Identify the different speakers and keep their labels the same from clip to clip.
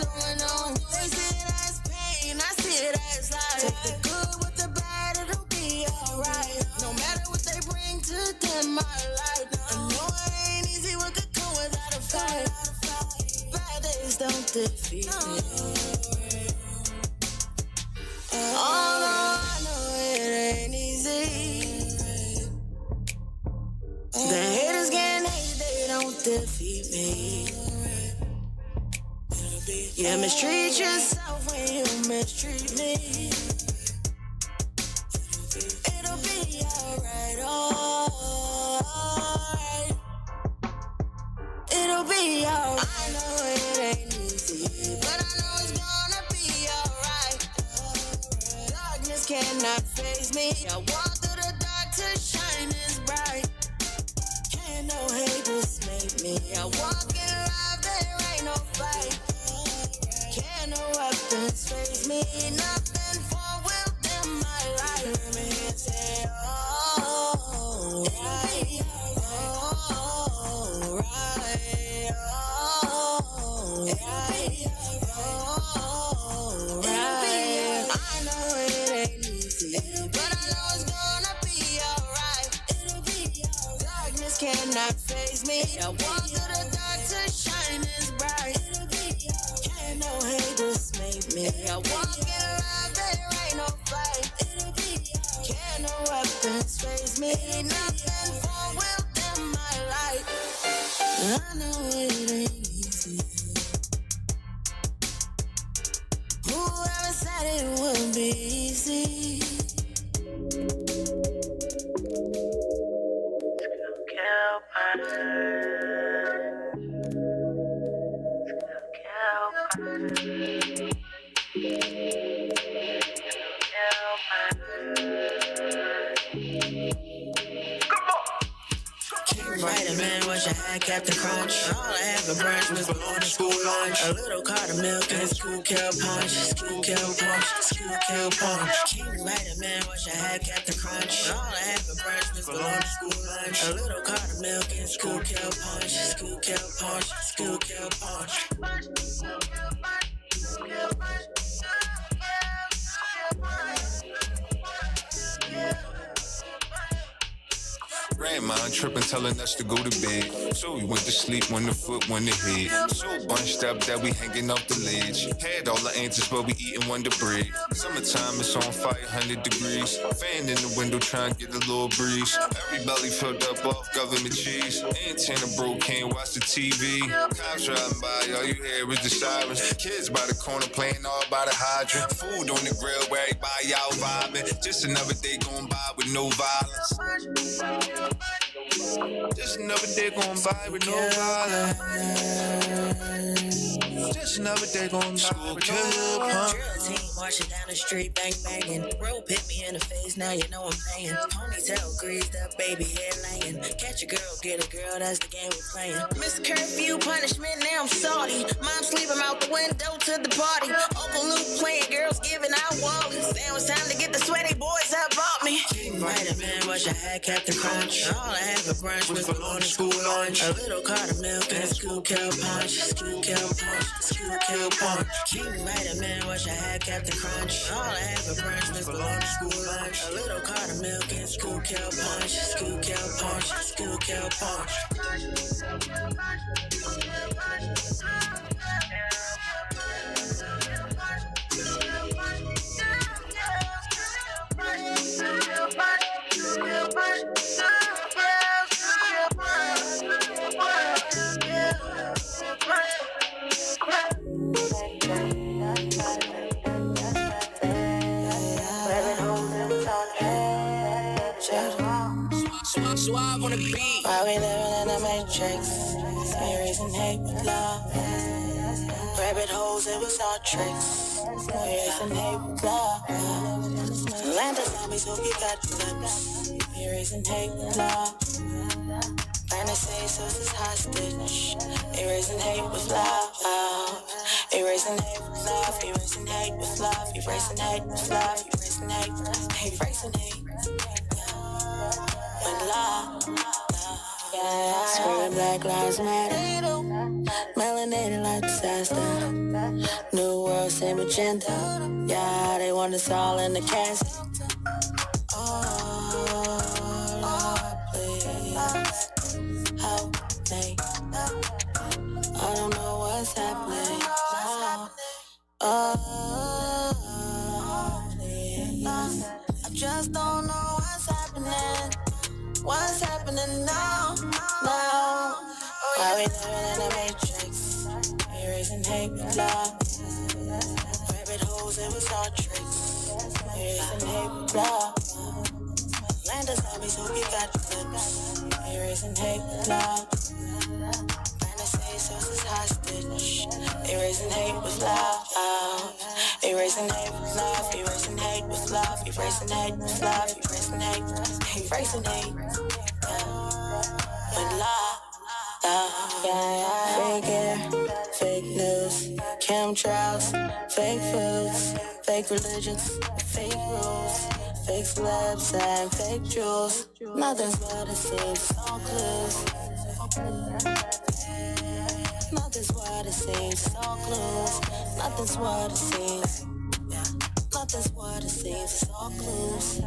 Speaker 1: going on. They see it as pain, I see it as life. Take the good with the bad, it'll be alright. No matter what they bring to them, my life. I know it ain't easy, what could come without a fight. Bad days don't defeat me. Although I know it ain't easy. The haters getting hate, they don't defeat me. Yeah, mistreat yourself when you mistreat me. It'll be alright, alright. It'll be alright. I know it ain't easy, but I know it's gonna be alright. Darkness cannot faze me. I walk through the dark to shine as bright. Can't no hate dismay me. I walk in love, there ain't no fight. Can't no weapons face me. Nothing for will dim my light. Hear me and say, oh, right, oh, right, oh, right, oh, right. I know it ain't easy, but I know it's gonna be alright. It'll be alright. Darkness cannot face me. I walk through the dark to shine as bright. Can't no haters make me. I walk in love, there ain't no fight. Can't no weapons face me. Nothing for will dim my light. I know it ain't easy. Whoever said it would be easy. Right, a man, wish I had Captain Crunch. All I had for brunch was on the school lunch. A little cart of milk and school kill punch. School kill punch, school kill punch. King right, a man, wish I had Captain Crunch. All I had for brunch was on the school lunch. A little cart of milk and school kill punch. School kill punch, school kill punch.
Speaker 2: Grandma tripping, telling us to go to bed. So we went to sleep when the foot went to head. So bunched up that we hanging off the ledge. Had all the answers, but we eating Wonder Bread. Summertime, it's on fire, 100 degrees. Fan in the window, trying to get a little breeze. Every belly filled up off government cheese. Antenna broke, can't watch the TV. Cops driving by, all you hear is the sirens. Kids by the corner playing all by the hydrant. Food on the grill where everybody out vibing. Just another day going by with no violence. Just another day going by with no violence. Just another day going by with no violence.
Speaker 1: Drill team marching down the street, bang banging. Rope hit me in the face, now you know I'm paying. Ponytail greased up, baby hair laying. Catch a girl, get a girl, that's the game we're playing. Miss Curfew, punishment, now I'm salty. Mom sleeping out the window to the party. Uncle Luke playing, girls giving out wallies. Now it's time to get the sweaty boys up off me. Right, a man, wish I had Captain Crunch. All I had for brunch was on the school lunch. A little cart of milk and school kill punch. School kill punch, school kill punch. King right, a man, wish I had Captain Crunch. All I had for brunch was on the school lunch. A little cart of milk and school kill punch. School kill punch, school kill punch.
Speaker 3: Suave on the beat.
Speaker 1: Why we living in the matrix? Series and hate with love. Rabbit holes, it was all tricks. Series and hate with love. Land of zombies, hope you got clips. Series and hate with love. Fantasy, so this is hostage. Erasing hate with love. Erasing hate with love. Erasing hate with love. Erasing hate with love. Erasing hate. Erasing hate. With love. Yeah, screaming Black Lives Matter. Melanated like disaster. New world, same agenda. Yeah, they want us all in the casket. Oh, Lord, please help me. I don't know what's happening. Oh, please. I just don't know what's happening. What's happening now? Now? Why we living in a matrix? Erasing hate with love. Rabbit holes, it was all tricks. Erasing hate with love. Land of zombies, hope you got the clips. Erasing hate with love. Fantasy sources hostage. Erasing hate with love. Erasing hate with love. Erasing hate with love. Erasing hate with love. Erasing hate. Erasing hate with love. Fake air, fake news, chemtrails, fake foods, fake religions, fake rules, fake celebs and fake jewels. Nothing's what it seems, all clues. Nothing's what it seems, all clues. Nothing's what it seems. Nothing's what it seems, it's all clues.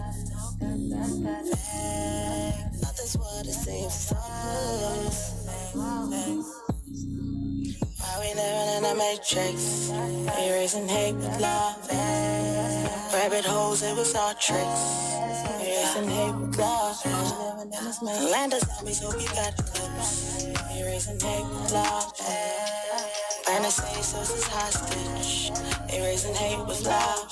Speaker 1: Nothing's what it seems, it's all clues. Why we living in a matrix? Erasing hate with love. Rabbit holes, it was all tricks. Erasing hate with love. Land of zombies, hope you got the clips. Erasing hate with love. Fantasy sources hostage. Erasing hate with love.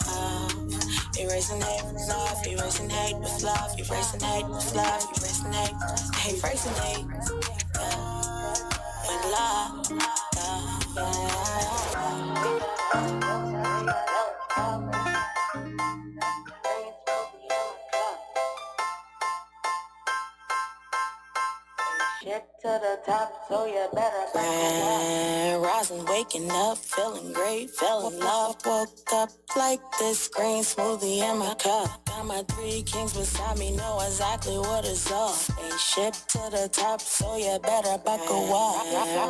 Speaker 1: Erasing hate with love. Erasing hate with love. Erasing hate with love. Erasing hate. Erasing hate with love. Shit to the top, so you better rising, waking up, feeling great, fell in love. Woke up like this green smoothie in my cup. Got my 3 kings beside me, know exactly what it's up. Spaceship to the top, so you better buckle up.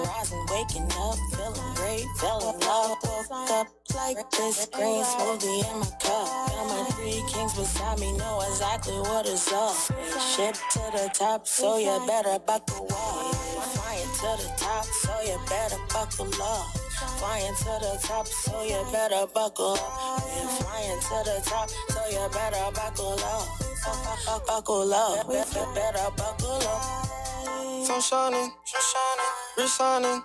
Speaker 1: Rising, waking up, feeling great, fell in love. Woke up like this green smoothie in my cup. Got my 3 kings beside me, know exactly what it's up. Spaceship to the top, so you better buckle up. Flying to the top, so you better buckle up. Flying to the top, so you better buckle up. We're flying to the top, so you better buckle up. Buckle up, we better buckle up.
Speaker 3: Sun shining, wrist shining.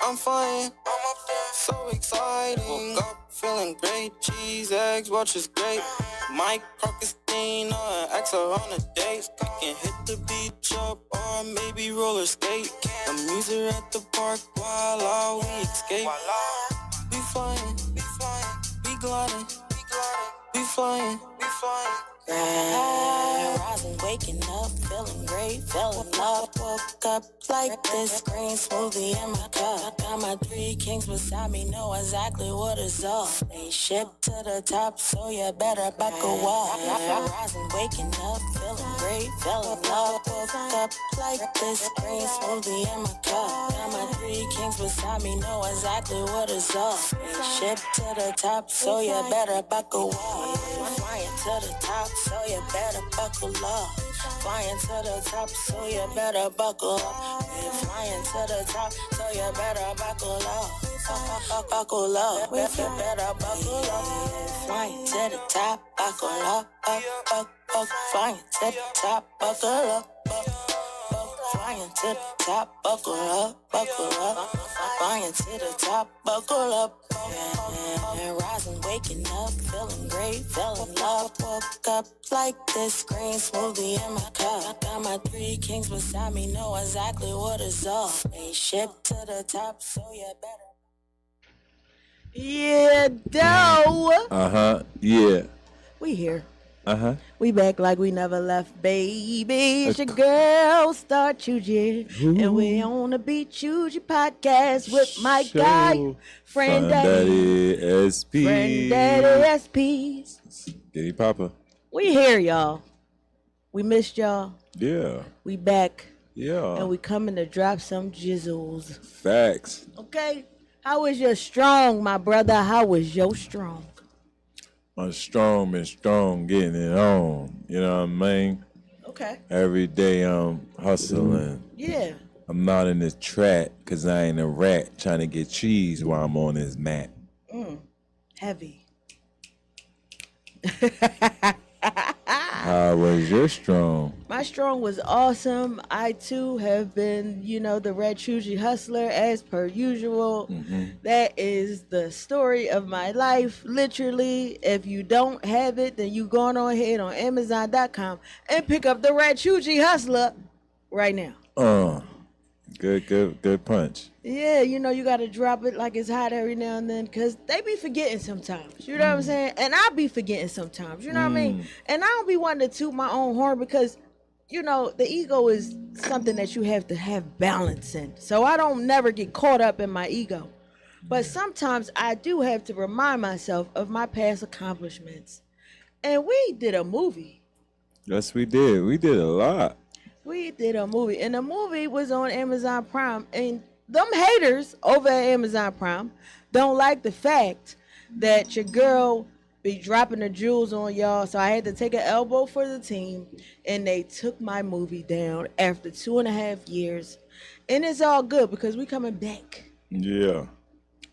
Speaker 3: I'm flying, so exciting. Woke up feeling great, cheese, eggs, watch is great. Mike Christina, ex her on a date. I can hit the beach up or maybe roller skate. Amuser at the park while we escape. We flying, we gliding, we flying.
Speaker 1: Rising, waking up, feeling great, fell in love. Woke up like this green smoothie in my cup. Got my 3 kings beside me, know exactly what it's up. Spaceship to the top, so you better buckle up. Rising, waking up, feeling great, fell in love. Woke up like this green smoothie in my cup. Got my 3 kings beside me, know exactly what it's up. Spaceship to the top, so you better buckle up. Flying to the top, so you better buckle up. Flying to the top, so you better buckle up. We're flying to the top, so you better buckle up. Buckle up, we better buckle up. Flying to the top, buckle up, flying to the top, buckle up. Flying to the top, buckle up. Flying to the top, buckle up. And rising, waking up, feeling great, fell in love. Woke up like this green smoothie in my cup. Got my 3 kings beside me, know exactly what it's up. Spaceship to the top, so you better.
Speaker 4: Yeah, dough.
Speaker 5: Yeah.
Speaker 4: We here.
Speaker 5: We
Speaker 4: back like we never left, baby. It's your girl, StarChougie. And we on the BeeChougie Podcast with my guy, Friend Daddy
Speaker 5: SP.
Speaker 4: Friend Daddy SP.
Speaker 5: Giddy Papa.
Speaker 4: We here, y'all. We missed y'all.
Speaker 5: Yeah.
Speaker 4: We back.
Speaker 5: Yeah.
Speaker 4: And we coming to drop some jizzles.
Speaker 5: Facts.
Speaker 4: Okay? How is your strong, my brother? How is your strong?
Speaker 5: I'm strong, been strong, getting it on. You know what I mean?
Speaker 4: Okay.
Speaker 5: Every day I'm hustling.
Speaker 4: Yeah.
Speaker 5: I'm not in this trap because I ain't a rat trying to get cheese while I'm on this mat.
Speaker 4: Heavy.
Speaker 5: How was your strong?
Speaker 4: My strong was awesome. I too have been, the BeeChougie hustler as per usual. That is the story of my life. Literally, if you don't have it, then you go on ahead on Amazon.com and pick up the BeeChougie hustler right now.
Speaker 5: Good punch.
Speaker 4: Yeah, you got to drop it like it's hot every now and then because they be forgetting sometimes. You know what I'm saying? And I be forgetting sometimes. You know what I mean? And I don't be wanting to toot my own horn because, the ego is something that you have to have balance in. So I don't never get caught up in my ego. But sometimes I do have to remind myself of my past accomplishments. And we did a movie.
Speaker 5: Yes, we did. We did a lot.
Speaker 4: We did a movie, and the movie was on Amazon Prime, and them haters over at Amazon Prime don't like the fact that your girl be dropping the jewels on y'all, so I had to take an elbow for the team, and they took my movie down after 2.5 years, and it's all good because we coming back.
Speaker 5: Yeah.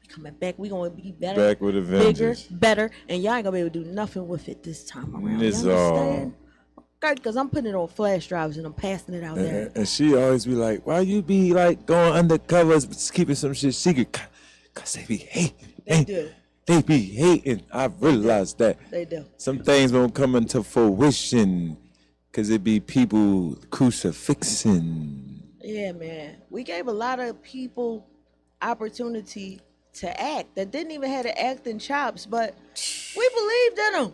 Speaker 4: Coming back, we gonna be better,
Speaker 5: back with a vengeance,
Speaker 4: bigger, better, and y'all ain't gonna be able to do nothing with it this time around.
Speaker 5: It's
Speaker 4: you understand? Because I'm putting it on flash drives and I'm passing it out there.
Speaker 5: And she always be like, why you be like going undercover, keeping some shit secret? Because they be hating.
Speaker 4: They do.
Speaker 5: They be hating. I realized that.
Speaker 4: They do.
Speaker 5: Some things won't come into fruition because it be people crucifixing.
Speaker 4: Yeah, man. We gave a lot of people opportunity to act that didn't even have the acting chops, but we believed in them.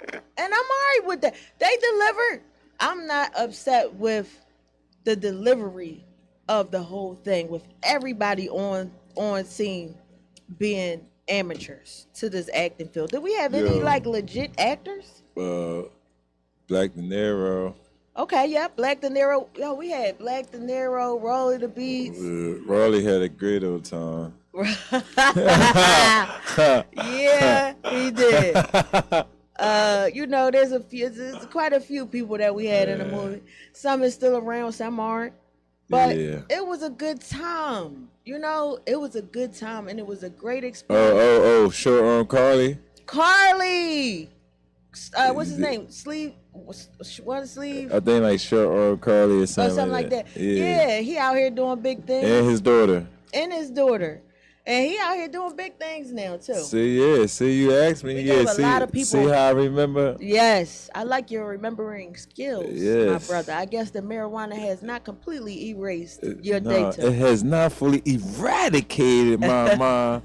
Speaker 4: And I'm all right with that. They delivered. I'm not upset with the delivery of the whole thing, with everybody on scene being amateurs to this acting field. Did we have any legit actors?
Speaker 5: Black De Niro.
Speaker 4: Okay, yeah, Black De Niro. Yo, we had Black De Niro, Rolly the Beats.
Speaker 5: Rolly had a great old time.
Speaker 4: Yeah, he did. There's quite a few people that we had in the movie. Some is still around, some aren't. But it was a good time. It was a good time and it was a great experience.
Speaker 5: Short arm Carly.
Speaker 4: Carly! What's his name? Sleeve? One sleeve?
Speaker 5: I think like short arm Carly or something,
Speaker 4: like that. Yeah, he out here doing big things.
Speaker 5: And his daughter.
Speaker 4: And he out here doing big things now, too.
Speaker 5: See, you asked me.
Speaker 4: A lot of people.
Speaker 5: See how I remember?
Speaker 4: Yes, I like your remembering skills,
Speaker 5: yes.
Speaker 4: My brother. I guess the marijuana has not completely erased your data.
Speaker 5: It has not fully eradicated my mind,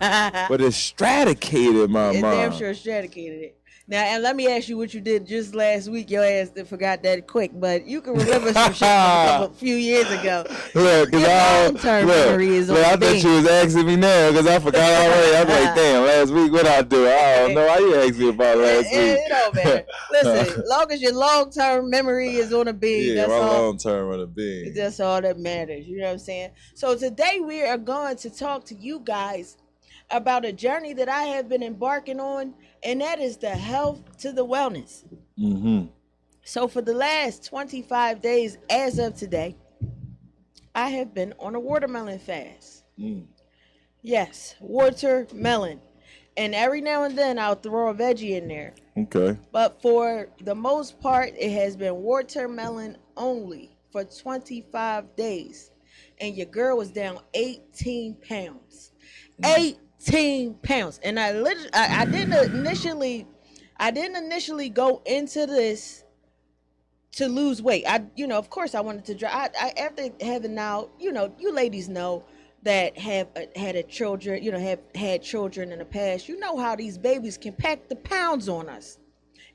Speaker 5: but it's straticated my mind.
Speaker 4: Damn sure straticated it. Now, and let me ask you what you did just last week. Your ass forgot that quick, but you can remember some shit from a few years ago.
Speaker 5: Look,
Speaker 4: your long-term memory is on
Speaker 5: I thought you was asking me now because I forgot already. I'm like, damn, last week what I do? I don't know. Why you asked me about last week?
Speaker 4: It don't matter. Listen, long as your long-term memory is on a beam,
Speaker 5: that's all.
Speaker 4: My
Speaker 5: long-term on a beam.
Speaker 4: That's all that matters. You know what I'm saying? So today we are going to talk to you guys about a journey that I have been embarking on, and that is the health to the wellness.
Speaker 5: Mm-hmm.
Speaker 4: So for the last 25 days, as of today, I have been on a watermelon fast. Yes, watermelon. And every now and then I'll throw a veggie in there.
Speaker 5: Okay.
Speaker 4: But for the most part, it has been watermelon only for 25 days. And your girl was down 18 pounds. 18 pounds. And I didn't initially go into this to lose weight. Of course I wanted to drive. After having now, you ladies know that have had children in the past. You know how these babies can pack the pounds on us.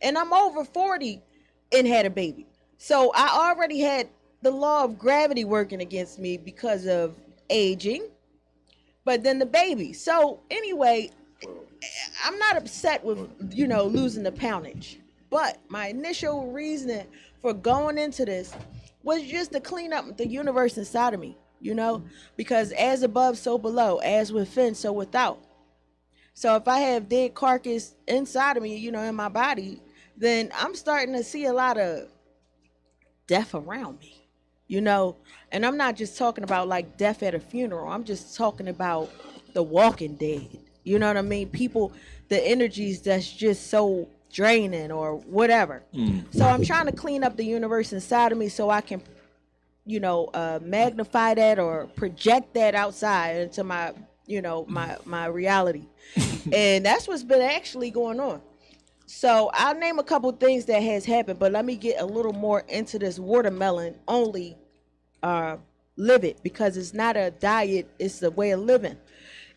Speaker 4: And I'm over 40 and had a baby. So I already had the law of gravity working against me because of aging. But then the baby. So anyway, I'm not upset with, losing the poundage. But my initial reasoning for going into this was just to clean up the universe inside of me, because as above, so below, as within, so without. So if I have dead carcass inside of me, in my body, then I'm starting to see a lot of death around me, and I'm not just talking about like death at a funeral. I'm just talking about the walking dead. You know what I mean? People, the energies that's just so draining or whatever. So I'm trying to clean up the universe inside of me so I can, magnify that or project that outside into my, my reality. And that's what's been actually going on. So I'll name a couple things that has happened, but let me get a little more into this watermelon only live it, because it's not a diet, it's a way of living.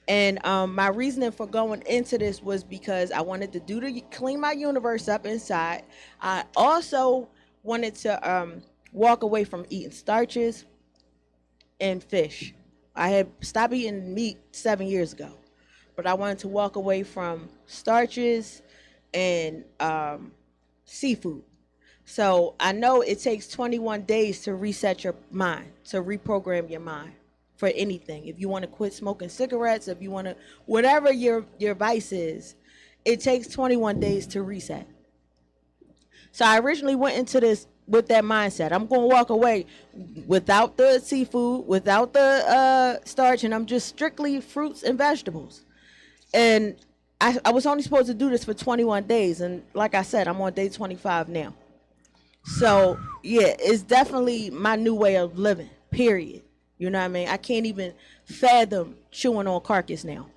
Speaker 4: And my reasoning for going into this was because I wanted to clean my universe up inside. I also wanted to walk away from eating starches and fish. I had stopped eating meat 7 years ago, but I wanted to walk away from starches and seafood. So I know it takes 21 days to reset your mind, to reprogram your mind for anything. If you want to quit smoking cigarettes, if you want to, whatever your vice is, it takes 21 days to reset. So I originally went into this with that mindset. I'm going to walk away without the seafood, without the starch, and I'm just strictly fruits and vegetables. And I was only supposed to do this for 21 days. And like I said, I'm on day 25 now. So yeah, it's definitely my new way of living, period. You know what I mean? I can't even fathom chewing on carcass now.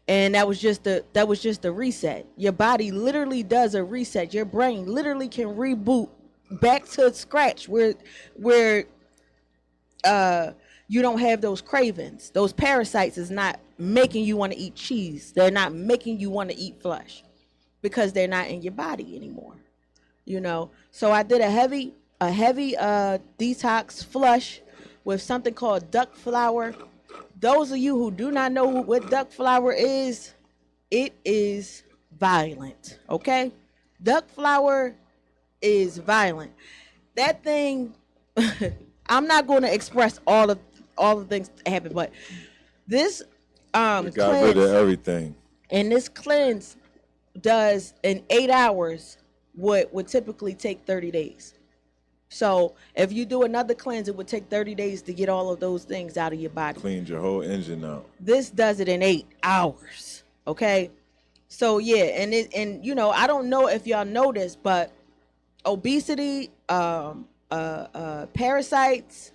Speaker 4: And that was just the reset. Your body literally does a reset. Your brain literally can reboot back to scratch where you don't have those cravings. Those parasites is not making you want to eat cheese. They're not making you want to eat flesh because they're not in your body anymore. So I did a heavy detox flush with something called duck flour. Those of you who do not know what duck flour is, it is violent, okay? Duck flour is violent. That thing, I'm not going to express all the things that happen, but this
Speaker 5: got rid of everything.
Speaker 4: And this cleanse does in 8 hours what would typically take 30 days. So if you do another cleanse, it would take 30 days to get all of those things out of your body.
Speaker 5: Cleaned your whole engine out.
Speaker 4: This does it in 8 hours. Okay. So yeah, and I don't know if y'all know this, but obesity, parasites.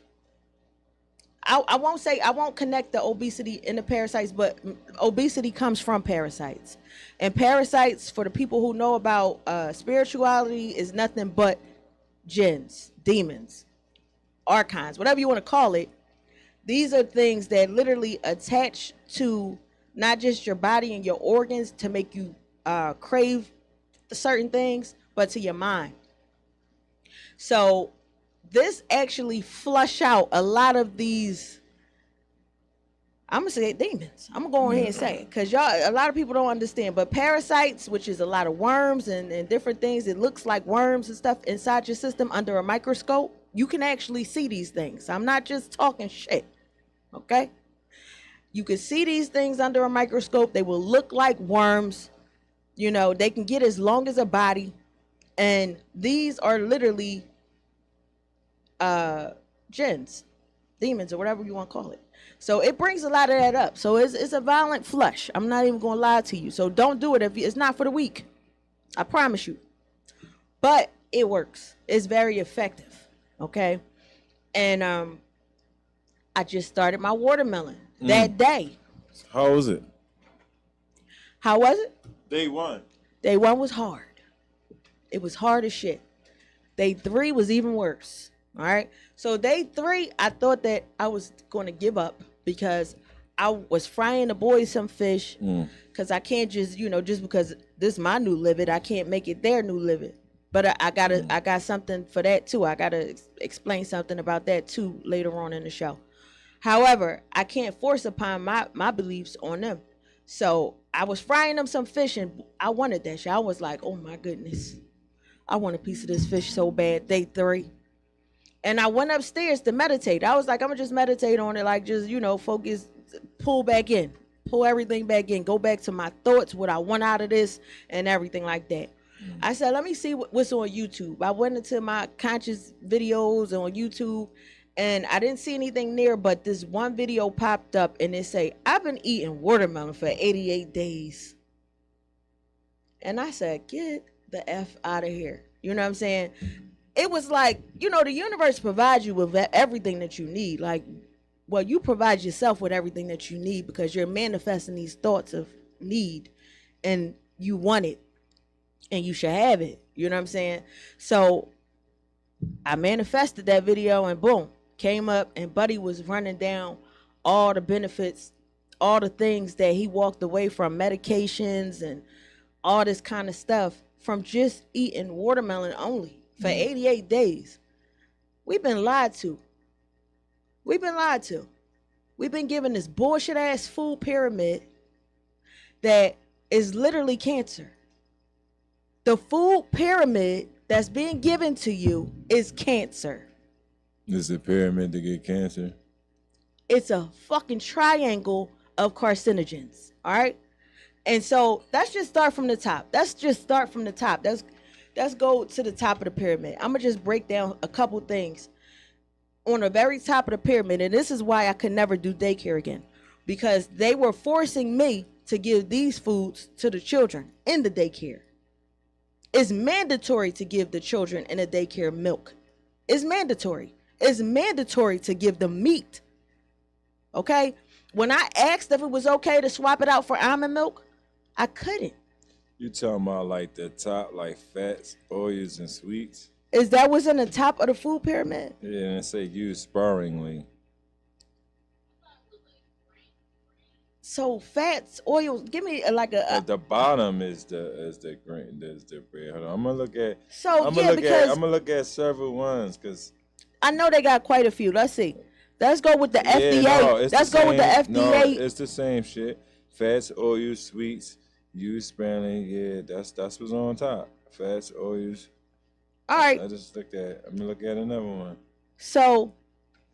Speaker 4: I won't connect the obesity and the parasites, but obesity comes from parasites. And parasites, for the people who know about spirituality, is nothing but jinns, demons, archons, whatever you want to call it. These are things that literally attach to not just your body and your organs to make you crave certain things, but to your mind. So this actually flush out a lot of these, I'm gonna say demons. I'm gonna go ahead and say it, because a lot of people don't understand. But parasites, which is a lot of worms and different things, it looks like worms and stuff inside your system under a microscope. You can actually see these things. I'm not just talking shit. Okay? You can see these things under a microscope. They will look like worms. They can get as long as a body. And these are literally jinns, demons, or whatever you want to call it. So it brings a lot of that up. So it's a violent flush. I'm not even going to lie to you. So don't do it if it's not for the weak. I promise you. But it works. It's very effective. Okay. And I just started my watermelon that day.
Speaker 5: How was it?
Speaker 4: How was it?
Speaker 5: Day one.
Speaker 4: Day one was hard. It was hard as shit. Day 3 was even worse. All right. So day 3, I thought that I was going to give up because I was frying the boys some fish, because I can't just, just because this is my new livid, I can't make it their new livid. But I got something for that too. I got to explain something about that too later on in the show. However, I can't force upon my beliefs on them. So I was frying them some fish, and I wanted that shit. I was like, oh my goodness, I want a piece of this fish so bad. Day 3. And I went upstairs to meditate. I was like, I'm gonna just meditate on it, like just, focus, pull back in, pull everything back in, go back to my thoughts, what I want out of this, and everything like that. I said, let me see what's on YouTube. I went into my conscious videos on YouTube, and I didn't see anything there, but this one video popped up, and it say, I've been eating watermelon for 88 days. And I said, get the F out of here. You know what I'm saying? It was like, the universe provides you with everything that you need. Like, well, you provide yourself with everything that you need because you're manifesting these thoughts of need, and you want it, and you should have it. You know what I'm saying? So I manifested that video, and boom, came up, and Buddy was running down all the benefits, all the things that he walked away from, medications and all this kind of stuff, from just eating watermelon only for 88 days. We've been lied to. We've been given this bullshit ass food pyramid that is literally cancer. The food pyramid that's being given to you is cancer.
Speaker 5: It's a pyramid to get cancer.
Speaker 4: It's a fucking triangle of carcinogens. All right. And so let's just start from the top. Let's go to the top of the pyramid. I'm going to just break down a couple things on the very top of the pyramid. And this is why I could never do daycare again, because they were forcing me to give these foods to the children in the daycare. It's mandatory to give the children in a daycare milk. It's mandatory. It's mandatory to give them meat. Okay? When I asked if it was okay to swap it out for almond milk, I couldn't.
Speaker 5: You talking about like the top, like fats, oils, and sweets?
Speaker 4: Is that what's in the top of the food pyramid?
Speaker 5: Yeah, and it say use sparingly.
Speaker 4: So fats, oils, give me like a.
Speaker 5: At the bottom is the green, is the bread. Hold on, I'm gonna look at.
Speaker 4: So
Speaker 5: I'm gonna look at several ones because
Speaker 4: I know they got quite a few. Let's see. Let's go with the FDA.
Speaker 5: No,
Speaker 4: Let's go with the FDA.
Speaker 5: No, it's the same shit. Fats, oils, sweets, use sparingly. Yeah, that's what's on top. Fats, oils.
Speaker 4: All right.
Speaker 5: I just looked at. I'm gonna look at another one.
Speaker 4: So.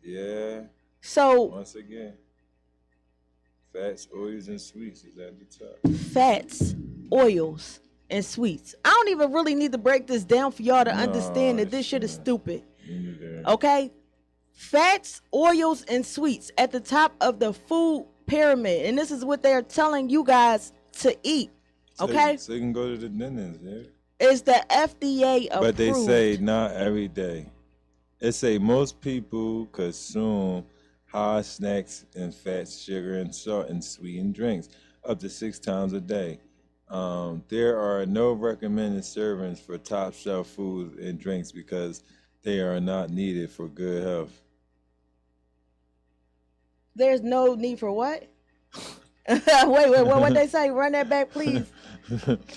Speaker 5: Yeah.
Speaker 4: So.
Speaker 5: Once again. Fats, oils, and sweets is at the top.
Speaker 4: Fats, oils, and sweets. I don't even really need to break this down for y'all to understand that this shit is stupid. Okay? Fats, oils, and sweets at the top of the food pyramid. And this is what they're telling you guys to eat. Okay?
Speaker 5: So you can go to the dentist, yeah?
Speaker 4: It's the FDA approved.
Speaker 5: But they say not every day. It say most people consume hard snacks and fats, sugar, and salt, and sweetened drinks up to 6 times a day. There are no recommended servings for top shelf foods and drinks because they are not needed for good health.
Speaker 4: There's no need for what? wait, what they say? Run that back, please.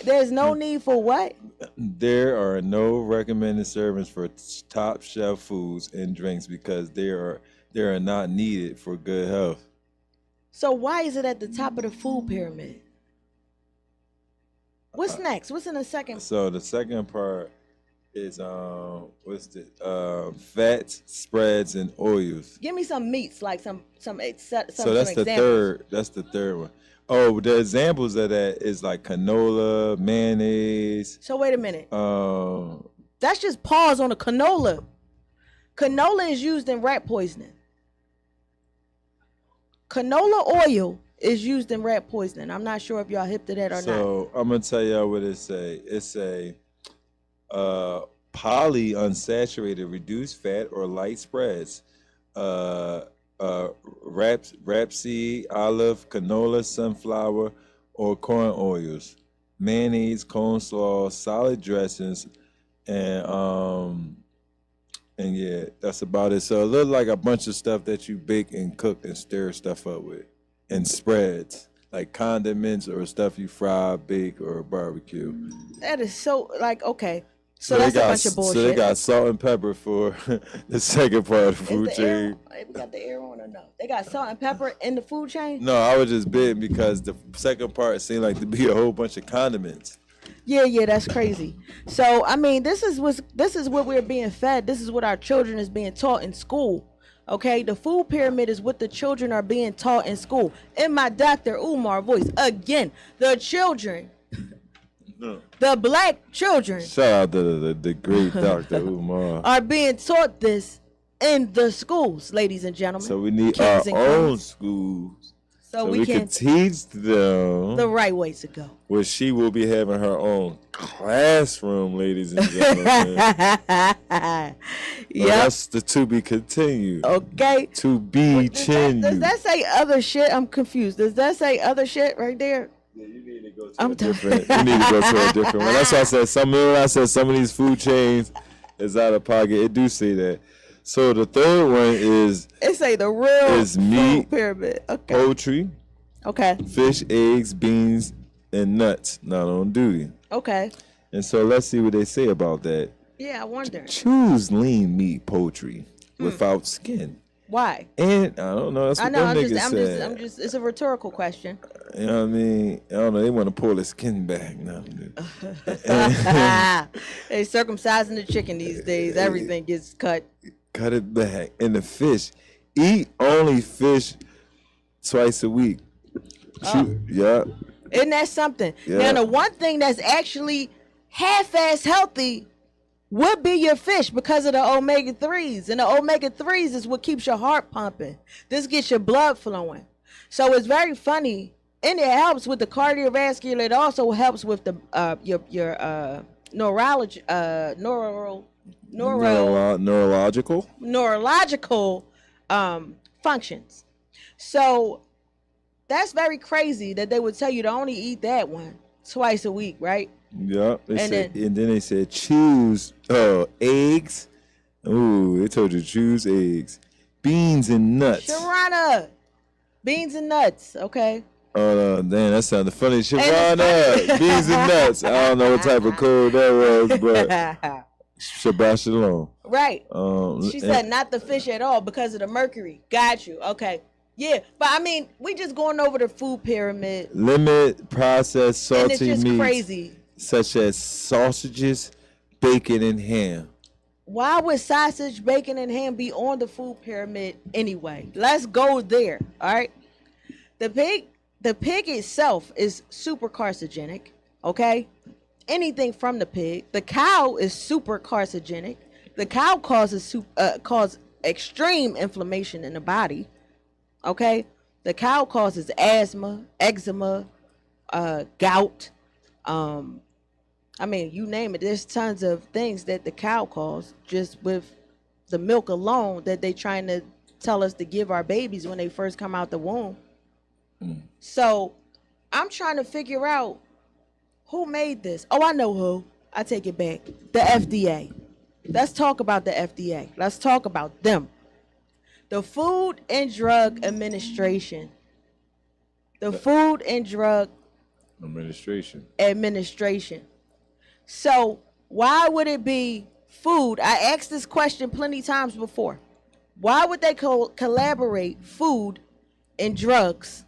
Speaker 4: There's no need for what?
Speaker 5: There are no recommended servings for top shelf foods and drinks because they are not needed for good health.
Speaker 4: So why is it at the top of the food pyramid? What's next? What's in the second?
Speaker 5: So the second part is fats, spreads, and oils.
Speaker 4: Give me some meats, like some
Speaker 5: So that's
Speaker 4: some
Speaker 5: the
Speaker 4: examples.
Speaker 5: third. That's the third one. Oh, the examples of that is like canola, mayonnaise.
Speaker 4: So wait a minute. That's just pause on a canola. Canola is used in rat poisoning. Canola oil is used in rat poisoning. I'm not sure if y'all hip to that or not.
Speaker 5: So I'm gonna tell y'all what it say. It say polyunsaturated reduced fat or light spreads. Rapeseed, olive, canola, sunflower, or corn oils, mayonnaise, coleslaw, solid dressings, and yeah, that's about it. So it looks like a bunch of stuff that you bake and cook and stir stuff up with, and spreads like condiments or stuff you fry, bake, or barbecue.
Speaker 4: That is so like so that's a bunch of bullshit.
Speaker 5: So they got salt and pepper for the second part of the food chain.
Speaker 4: We got the air on or no? They got salt and pepper in the food chain?
Speaker 5: No, I was just bidding because the second part seemed like to be a whole bunch of condiments.
Speaker 4: Yeah, that's crazy. So I mean, this is what we're being fed. This is what our children is being taught in school. Okay, the food pyramid is what the children are being taught in school. In my Dr. Umar voice, again, the children, the black children,
Speaker 5: Shout out to the great Dr. Umar.
Speaker 4: are being taught this in the schools, ladies and gentlemen.
Speaker 5: So we need
Speaker 4: Kings
Speaker 5: our
Speaker 4: and
Speaker 5: own
Speaker 4: queens.
Speaker 5: schools.
Speaker 4: So
Speaker 5: So
Speaker 4: we
Speaker 5: we
Speaker 4: can
Speaker 5: can teach them
Speaker 4: the right way to go.
Speaker 5: where she will be having her own classroom, ladies and gentlemen. But
Speaker 4: Yep.
Speaker 5: that's the to be continued.
Speaker 4: Okay.
Speaker 5: To be
Speaker 4: Does
Speaker 5: continued.
Speaker 4: that say other shit? I'm confused. Does that say other shit right there?
Speaker 5: Yeah, you need to go to
Speaker 4: I'm
Speaker 5: a different. You need to go to a different one. That's why I said some of these food chains is out of pocket. It do say that. So the third one is
Speaker 4: It say the real
Speaker 5: It's
Speaker 4: food
Speaker 5: meat,
Speaker 4: pyramid. Okay.
Speaker 5: poultry,
Speaker 4: Okay.
Speaker 5: fish, eggs, beans, and nuts not on duty.
Speaker 4: Okay.
Speaker 5: And so let's see what they say about that.
Speaker 4: Yeah, I wonder
Speaker 5: Choose lean meat poultry without skin.
Speaker 4: why.
Speaker 5: And I don't know. That's what
Speaker 4: I know.
Speaker 5: them
Speaker 4: I'm
Speaker 5: niggas said.
Speaker 4: I'm just. It's a rhetorical question.
Speaker 5: You know what I mean? I don't know. They want to pull the skin back now.
Speaker 4: They circumcising the chicken these days. Everything gets cut.
Speaker 5: Cut it back. And the fish. Eat only fish twice a week. Yeah.
Speaker 4: Isn't that something?
Speaker 5: Yeah.
Speaker 4: Now, the one thing that's actually half-ass healthy would be your fish because of the omega-3s. And the omega-3s is what keeps your heart pumping. This gets your blood flowing. So it's very funny. And it helps with the cardiovascular. It also helps with the your neurology, neurological functions. So that's very crazy that they would tell you to only eat that one twice a week, right?
Speaker 5: Yeah.
Speaker 4: And
Speaker 5: And then they said choose eggs. Ooh, they told you choose eggs. Beans and nuts.
Speaker 4: Sharana, beans and nuts, okay?
Speaker 5: Damn, that sounded funny.
Speaker 4: it's
Speaker 5: Shabana, beans and nuts. I don't know what type of code that was, but Shabbat Shalom.
Speaker 4: Right. She said
Speaker 5: and-
Speaker 4: not the fish at all because of the mercury. Got you. Okay. Yeah, but I mean, we just going over the food pyramid,
Speaker 5: limit processed
Speaker 4: and it's
Speaker 5: salty
Speaker 4: just
Speaker 5: meats
Speaker 4: crazy.
Speaker 5: such as sausages, bacon, and ham.
Speaker 4: Why would sausage, bacon, and ham be on the food pyramid anyway? Let's go there. All right. The pig itself is super carcinogenic. Okay. Anything from the pig. The cow is super carcinogenic. The cow causes extreme inflammation in the body. Okay. The cow causes asthma, eczema, gout. I mean, you name it. There's tons of things that the cow causes just with the milk alone that they trying to tell us to give our babies when they first come out the womb. So I'm trying to figure out who made this. Oh, I know who. I take it back. The FDA. Let's talk about the FDA. Let's talk about them. The Food and Drug Administration. The Food and Drug Administration. So why would it be food? I asked this question plenty times before. Why would they collaborate food and drugs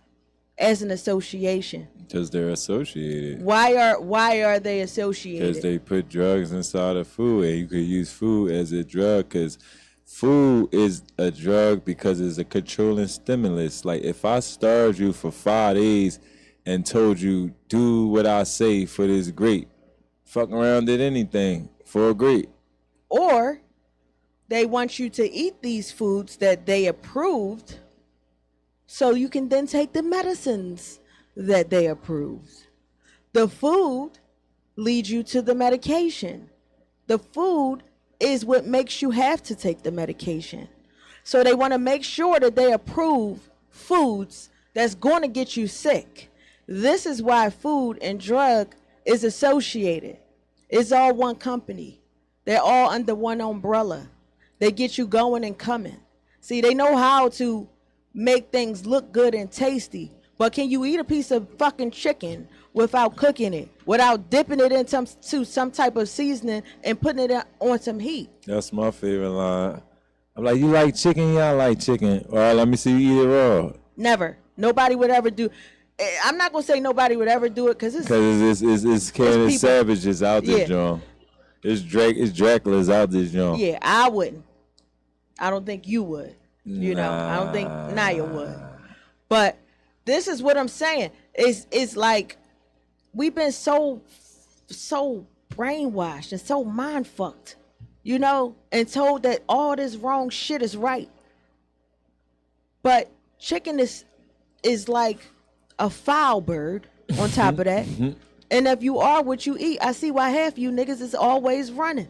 Speaker 4: as an association?
Speaker 5: Because they're associated.
Speaker 4: Why are they associated?
Speaker 5: Because they put drugs inside of food, and you could use food as a drug. Because food is a drug because it's a controlling stimulus. Like if I starved you for 5 days and told you do what I say for this grape, fuck around did anything for a grape.
Speaker 4: Or they want you to eat these foods that they approved so you can then take the medicines that they approved. The food leads you to the medication. The food is what makes you have to take the medication. So they want to make sure that they approve foods that's going to get you sick. This is why food and drug is associated. It's all one company. They're all under one umbrella. They get you going and coming. See, they know how to make things look good and tasty. But can you eat a piece of fucking chicken without cooking it, without dipping it into some type of seasoning and putting it on some heat?
Speaker 5: That's my favorite line. I'm like, you like chicken? Yeah, I like chicken. All right, let me see you eat it raw.
Speaker 4: Never. Nobody would ever do. I'm not gonna say nobody would ever do it because it's
Speaker 5: Cannon
Speaker 4: people.
Speaker 5: Savages out this
Speaker 4: Yeah.
Speaker 5: joint. It's Dracula's out this joint.
Speaker 4: yeah. I wouldn't. I don't think you would. You know, I don't think Naya would. But this is what I'm saying. It's like we've been so brainwashed and so mind fucked, you know, and told that all this wrong shit is right. But chicken is like a foul bird on top of that. And if you are what you eat, I see why half you niggas is always running.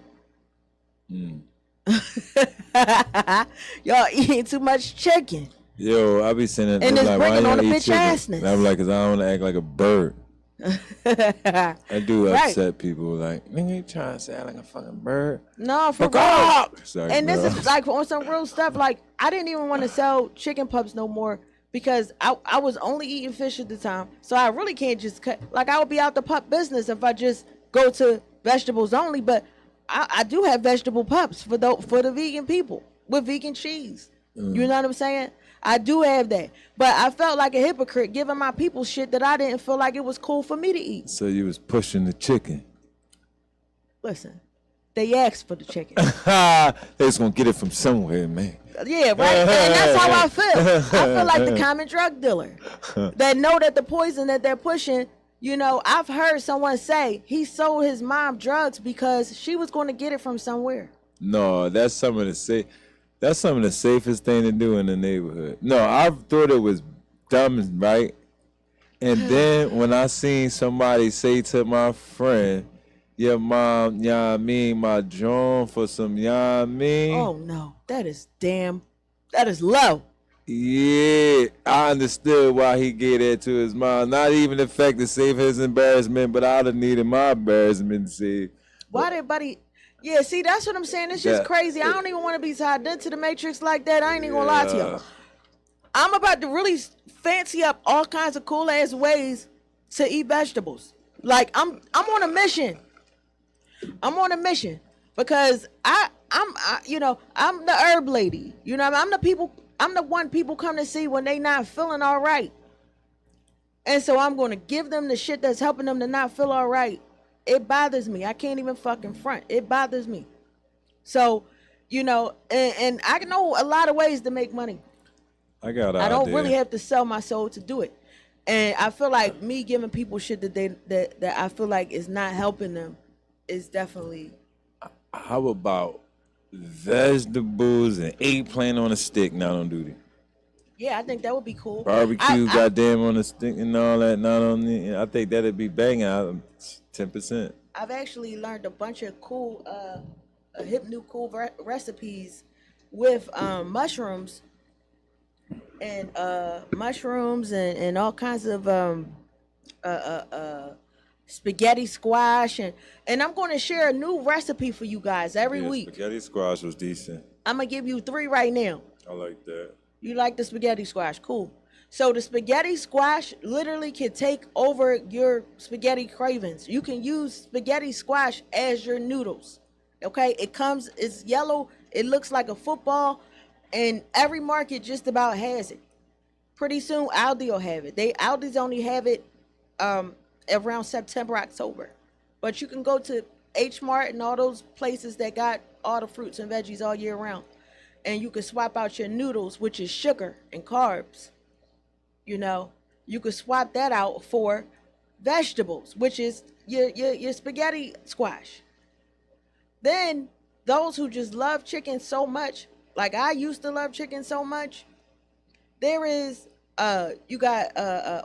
Speaker 4: Y'all eating too much chicken.
Speaker 5: Yo, I be saying that.
Speaker 4: And it's
Speaker 5: like,
Speaker 4: bringing
Speaker 5: why
Speaker 4: on the
Speaker 5: you eat
Speaker 4: bitch
Speaker 5: chicken?
Speaker 4: assness.
Speaker 5: And I'm like, cause I don't want to act like a bird. I do upset people. Like, nigga, you trying to sound like a fucking bird?
Speaker 4: No, for
Speaker 5: Fuck
Speaker 4: real.
Speaker 5: off! Sorry,
Speaker 4: And
Speaker 5: bro.
Speaker 4: this is like on some real stuff. Like I didn't even want to sell chicken pups no more because I was only eating fish at the time. So I really can't just cut. Like I would be out the pup business if I just go to vegetables only. But I do have vegetable pups for the vegan people with vegan cheese. You know what I'm saying? I do have that. But I felt like a hypocrite giving my people shit that I didn't feel like it was cool for me to eat.
Speaker 5: So you was pushing the chicken.
Speaker 4: Listen, they asked for the chicken.
Speaker 5: They was gonna get it from somewhere, man.
Speaker 4: Yeah, right. And that's how I feel. I feel like the common drug dealer that know that the poison that they're pushing. You know, I've heard someone say he sold his mom drugs because she was going to get it from somewhere.
Speaker 5: No, that's some of the safest thing to do in the neighborhood. No, I thought it was dumb, right? And then when I seen somebody say to my friend, "Your mom, my John for some,
Speaker 4: Oh no, that is low.
Speaker 5: Yeah, I understood why he gave that to his mom. Not even the fact to save his embarrassment, but I'd have needed my embarrassment saved.
Speaker 4: Why did buddy? Yeah, see, that's what I'm saying. It's just crazy. I don't even want to be tied into the Matrix like that. I ain't even gonna lie to you. I'm about to really fancy up all kinds of cool ass ways to eat vegetables. Like I'm on a mission. I'm on a mission because I'm the herb lady. You know, I'm the one people come to see when they not feeling all right. And so I'm going to give them the shit that's helping them to not feel all right. It bothers me. I can't even fucking front. It bothers me. So, you know, and I know a lot of ways to make money.
Speaker 5: I
Speaker 4: don't really have to sell my soul to do it. And I feel like me giving people shit that I feel like is not helping them is definitely.
Speaker 5: How about vegetables and eggplant on a stick not on duty?
Speaker 4: Yeah, I think that would be cool.
Speaker 5: Barbecue, goddamn, on a stick and all that, not on the. I think that'd be banging out 10%.
Speaker 4: I've actually learned a bunch of cool, new recipes with mushrooms and all kinds of spaghetti squash and I'm going to share a new recipe for you guys every week.
Speaker 5: Spaghetti squash was decent.
Speaker 4: I'm gonna give you 3 right now.
Speaker 5: I like that.
Speaker 4: You like the spaghetti squash? Cool. So the spaghetti squash literally can take over your spaghetti cravings. You can use spaghetti squash as your noodles. Okay, it's yellow. It looks like a football, and every market just about has it. Pretty soon Aldi will have it. Aldi's only have it around September, October. But you can go to H Mart and all those places that got all the fruits and veggies all year round. And you can swap out your noodles, which is sugar and carbs. You know, you could swap that out for vegetables, which is your spaghetti squash. Then those who just love chicken so much, like I used to love chicken so much, there is you got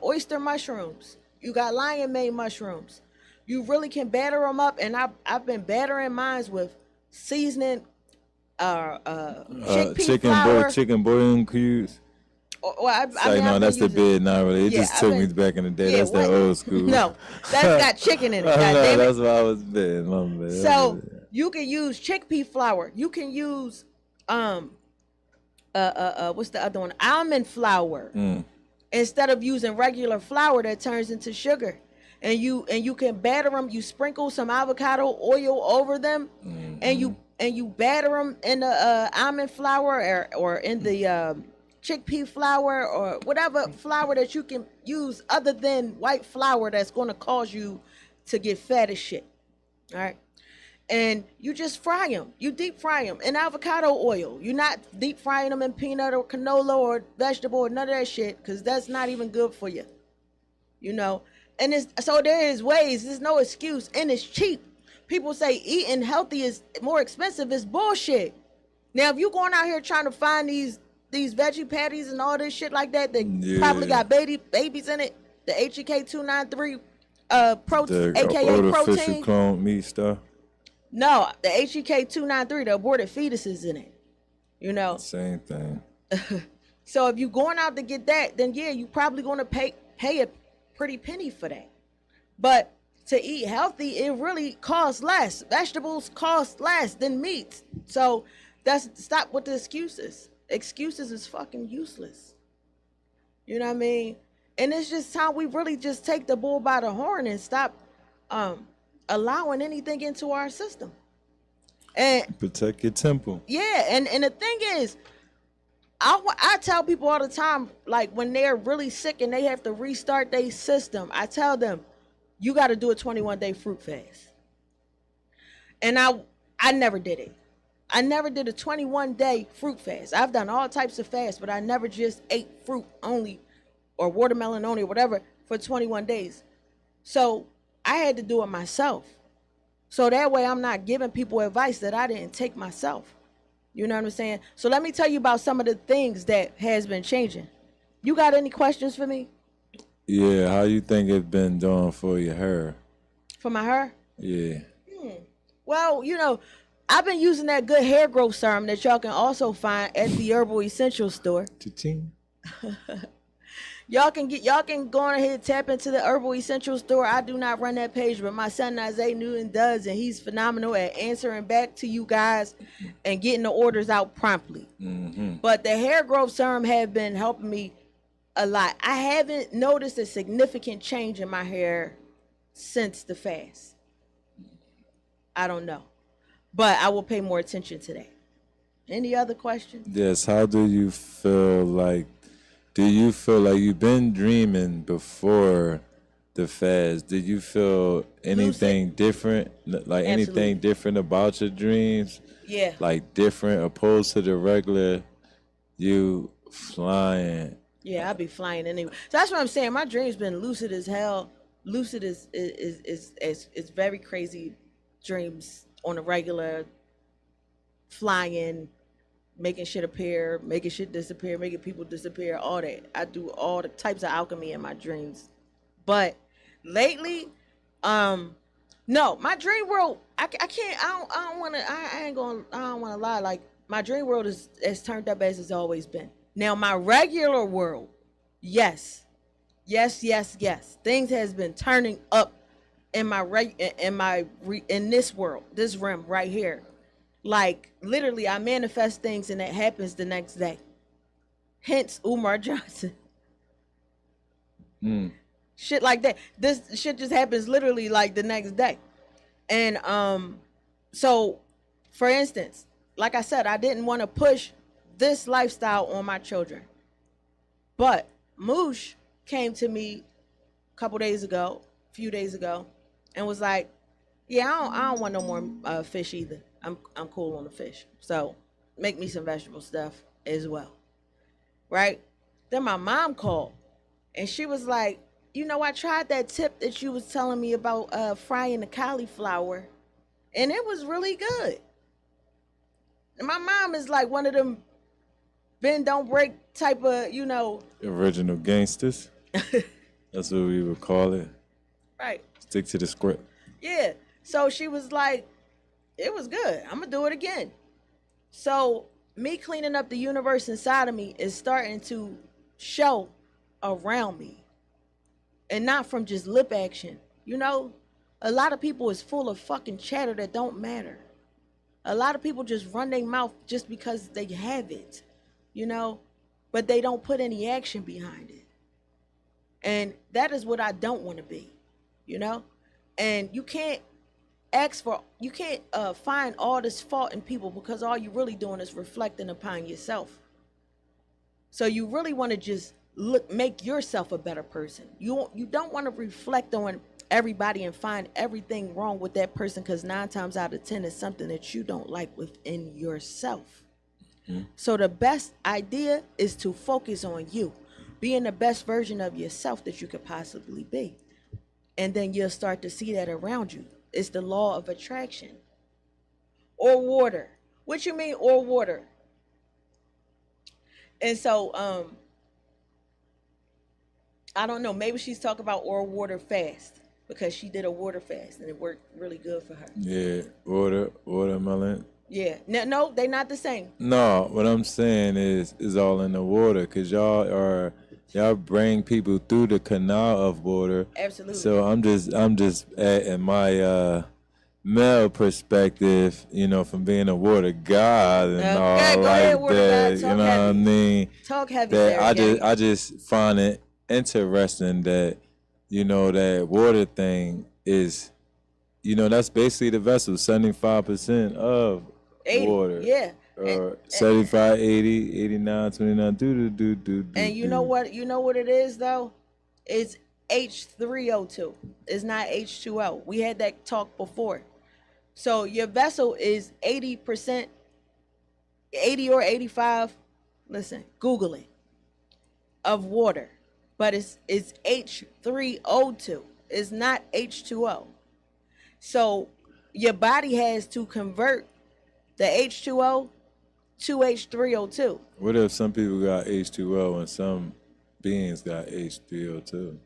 Speaker 4: oyster mushrooms, you got lion mane mushrooms. You really can batter them up, and I've been battering mine with seasoning, chickpea flour.
Speaker 5: Chicken bouillon cubes. That's the bid. Not really. It just took me back in the day. That's that old school.
Speaker 4: No, that's got chicken in it. No,
Speaker 5: that's what I was bidding.
Speaker 4: So you can use chickpea flour. You can use what's the other one? Almond flour. Instead of using regular flour that turns into sugar. And you can batter them. You sprinkle some avocado oil over them, and you batter them in the almond flour or in the chickpea flour or whatever flour that you can use other than white flour that's going to cause you to get fat as shit. All right. And you just fry them. You deep fry them in avocado oil. You're not deep frying them in peanut or canola or vegetable or none of that shit, because that's not even good for you. You know? And so there is ways. There's no excuse. And it's cheap. People say eating healthy is more expensive. It's bullshit. Now, if you're going out here trying to find these veggie patties and all this shit like that, probably got babies in it, the HEK 293 protein, aka protein.
Speaker 5: Clone meat stuff.
Speaker 4: No, the HEK 293, the aborted fetuses in it. You know?
Speaker 5: Same thing.
Speaker 4: So if you're going out to get that, then yeah, you're probably going to pay a pretty penny for that. But to eat healthy, it really costs less. Vegetables cost less than meat. So stop with the excuses. Excuses is fucking useless. You know what I mean? And it's just time we really just take the bull by the horn and stop allowing anything into our system. And
Speaker 5: protect your temple.
Speaker 4: Yeah, and the thing is, I tell people all the time, like when they're really sick and they have to restart their system, I tell them, you got to do a 21-day fruit fast. And I never did it. I never did a 21-day fruit fast. I've done all types of fasts, but I never just ate fruit only or watermelon only or whatever for 21 days. So I had to do it myself. So that way I'm not giving people advice that I didn't take myself. You know what I'm saying? So let me tell you about some of the things that has been changing. You got any questions for me?
Speaker 5: Yeah, how you think it's been doing for your hair?
Speaker 4: For my hair?
Speaker 5: Yeah.
Speaker 4: Well, you know, I've been using that good hair growth serum that y'all can also find at the Herbal Essentials store.
Speaker 5: Cha-ching.
Speaker 4: Y'all can go on ahead and tap into the Herbal Essentials store. I do not run that page, but my son Isaiah Newton does, and he's phenomenal at answering back to you guys and getting the orders out promptly. Mm-hmm. But the hair growth serum have been helping me a lot. I haven't noticed a significant change in my hair since the fast. I don't know, but I will pay more attention to that. Any other questions?
Speaker 5: Yes. How do you feel like? Do you feel like you've been dreaming before the fast? Did you feel anything different? Like
Speaker 4: Absolutely.
Speaker 5: Anything different about your dreams?
Speaker 4: Yeah.
Speaker 5: Like different opposed to the regular you flying?
Speaker 4: Yeah, I be flying anyway. So that's what I'm saying. My dreams been lucid as hell. Lucid is very crazy dreams on a regular, flying, making shit appear, making shit disappear, making people disappear, all that. I do all the types of alchemy in my dreams. But lately, no, my dream world, I don't want to lie. Like, my dream world is as turned up as it's always been. Now, my regular world, yes. Things has been turning up in this world, this realm right here. Like, literally, I manifest things and it happens the next day. Hence, Umar Johnson. Shit like that. This shit just happens literally like the next day. And so, for instance, like I said, I didn't want to push this lifestyle on my children. But Moosh came to me a few days ago, and was like, yeah, I don't want no more fish either. I'm cool on the fish. So make me some vegetable stuff as well. Right? Then my mom called, and she was like, you know, I tried that tip that you was telling me about frying the cauliflower, and it was really good. And my mom is like one of them bend don't break type of, you know,
Speaker 5: original gangsters. That's what we would call it.
Speaker 4: Right.
Speaker 5: Stick to the script.
Speaker 4: Yeah. So she was like, it was good. I'm going to do it again. So me cleaning up the universe inside of me is starting to show around me. And not from just lip action. You know, a lot of people is full of fucking chatter that don't matter. A lot of people just run their mouth just because they have it, you know, but they don't put any action behind it. And that is what I don't want to be, you know? And you can't find all this fault in people, because all you're really doing is reflecting upon yourself. So you really want to just make yourself a better person. You don't want to reflect on everybody and find everything wrong with that person, because 9 times out of 10 is something that you don't like within yourself. So the best idea is to focus on you, being the best version of yourself that you could possibly be. And then you'll start to see that around you. It's the law of attraction. Or water. What you mean, or water? And so, I don't know. Maybe she's talking about or water fast, because she did a water fast and it worked really good for her.
Speaker 5: Yeah, watermelon.
Speaker 4: Yeah. No, they're not the same.
Speaker 5: No, what I'm saying is all in the water, because y'all bring people through the canal of water.
Speaker 4: Absolutely.
Speaker 5: So I'm just in my male perspective, from being a water god and all
Speaker 4: go
Speaker 5: like
Speaker 4: ahead, water
Speaker 5: that.
Speaker 4: god.
Speaker 5: You
Speaker 4: Talk
Speaker 5: know
Speaker 4: heavy.
Speaker 5: what I mean?
Speaker 4: Talk heavy
Speaker 5: That
Speaker 4: there.
Speaker 5: I just find it interesting that that water thing is, that's basically the vessel, 75% of
Speaker 4: 80,
Speaker 5: water.
Speaker 4: yeah.
Speaker 5: Or 75, 80, 89, 29, do.
Speaker 4: And you know what? You know what it is though? It's H3O2. It's not H2O. We had that talk before. So your vessel is 80%, 80 or 85. Listen, Google it. Of water, but it's H3O2. It's not H2O. So your body has to convert the H2O to H3O2.
Speaker 5: What if some people got H2O and some beings got H3O2?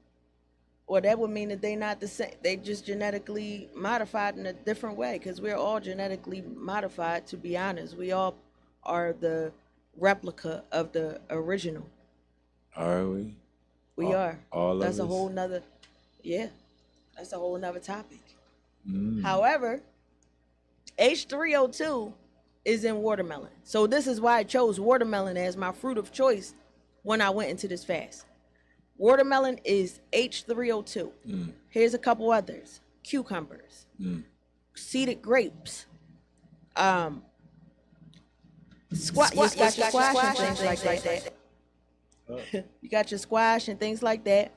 Speaker 4: Well, that would mean that they're not the same. They just genetically modified in a different way, because we're all genetically modified, to be honest. We all are the replica of the original.
Speaker 5: Are we?
Speaker 4: We are.
Speaker 5: All
Speaker 4: That's
Speaker 5: of
Speaker 4: a
Speaker 5: us?
Speaker 4: whole nother, yeah, that's a whole nother topic.
Speaker 5: Mm.
Speaker 4: However, H3O2 is in watermelon. So this is why I chose watermelon as my fruit of choice when I went into this fast. Watermelon is H3O2. Here's a couple others. Cucumbers. Seeded grapes. You got your squash and things like that. You got your squash and things like that.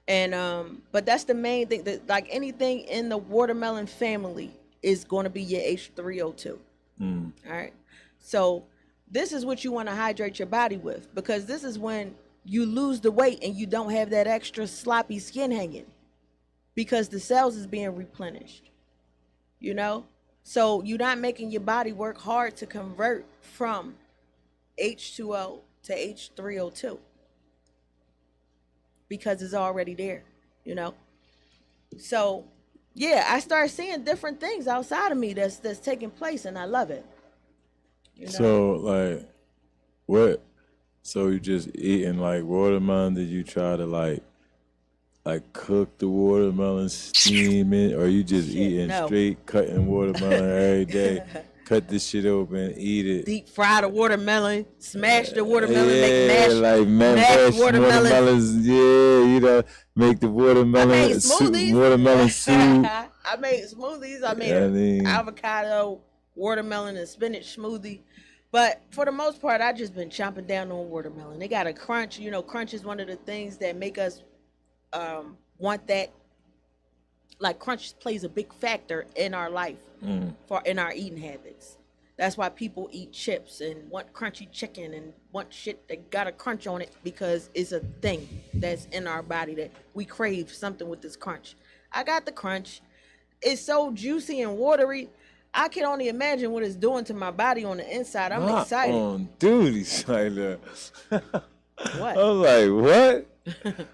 Speaker 4: And but that's the main thing, that like anything in the watermelon family is going to be your H3O2. All right. So this is what you want to hydrate your body with, because this is when you lose the weight and you don't have that extra sloppy skin hanging, because the cells is being replenished, so you're not making your body work hard to convert from H2O to H3O2, because it's already there, so yeah, I start seeing different things outside of me that's taking place, and I love it.
Speaker 5: So like what? So you just eating like watermelon? Did you try to like cook the watermelon, steam it, or you just eating
Speaker 4: no.
Speaker 5: straight cutting watermelon every day? Cut this shit open, eat it.
Speaker 4: Deep fry the watermelon, smash the watermelon, make
Speaker 5: mashed
Speaker 4: mashed
Speaker 5: watermelons. Yeah, make the watermelon soup. Watermelon soup.
Speaker 4: I made smoothies. I made avocado, watermelon, and spinach smoothie. But for the most part, I just been chomping down on watermelon. They got a crunch. Crunch is one of the things that make us want that. Like, crunch plays a big factor in our life, in our eating habits. That's why people eat chips and want crunchy chicken and want shit that got a crunch on it, because it's a thing that's in our body that we crave something with this crunch. I got the crunch. It's so juicy and watery. I can only imagine what it's doing to my body on the inside. I'm excited.
Speaker 5: On duty, Shyla.
Speaker 4: What?
Speaker 5: I'm like, what?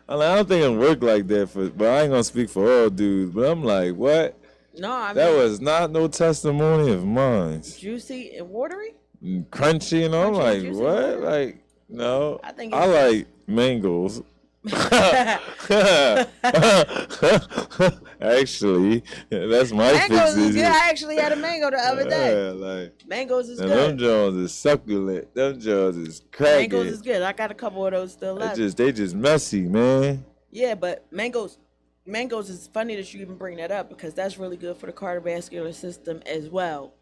Speaker 5: I don't think it work like that but I ain't gonna speak for all dudes. But I'm like, what?
Speaker 4: No, I mean,
Speaker 5: that was not no testimony of mine.
Speaker 4: Juicy and watery,
Speaker 5: and crunchy, and I'm like, what? Like, no. I like mangoes. Actually, that's my
Speaker 4: mangoes
Speaker 5: fix.
Speaker 4: Is good. I actually had a mango the other day.
Speaker 5: Like,
Speaker 4: mangoes is
Speaker 5: and
Speaker 4: good.
Speaker 5: Them jaws is succulent. Them jaws is cracking.
Speaker 4: Mangoes is good. I got a couple of those still left.
Speaker 5: They just messy, man.
Speaker 4: Yeah, but mangoes is funny that you even bring that up, because that's really good for the cardiovascular system as well.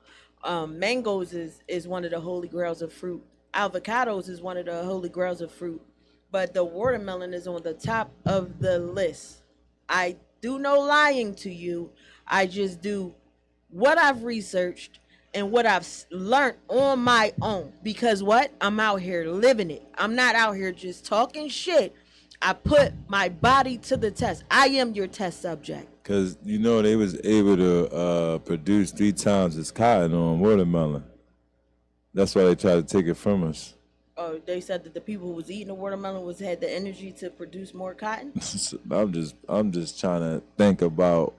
Speaker 4: Mangoes is one of the holy grails of fruit avocados is one of the holy grails of fruit, but the watermelon is on the top of the list. I do no lying to you. I just do what I've researched and what I've learned on my own. Because what? I'm out here living it. I'm not out here just talking shit. I put my body to the test. I am your test subject.
Speaker 5: Because, you know, they was able to produce 3 times as cotton on watermelon. That's why they tried to take it from us.
Speaker 4: Oh, they said that the people who was eating the watermelon had the energy to produce more cotton?
Speaker 5: I'm just trying to think about,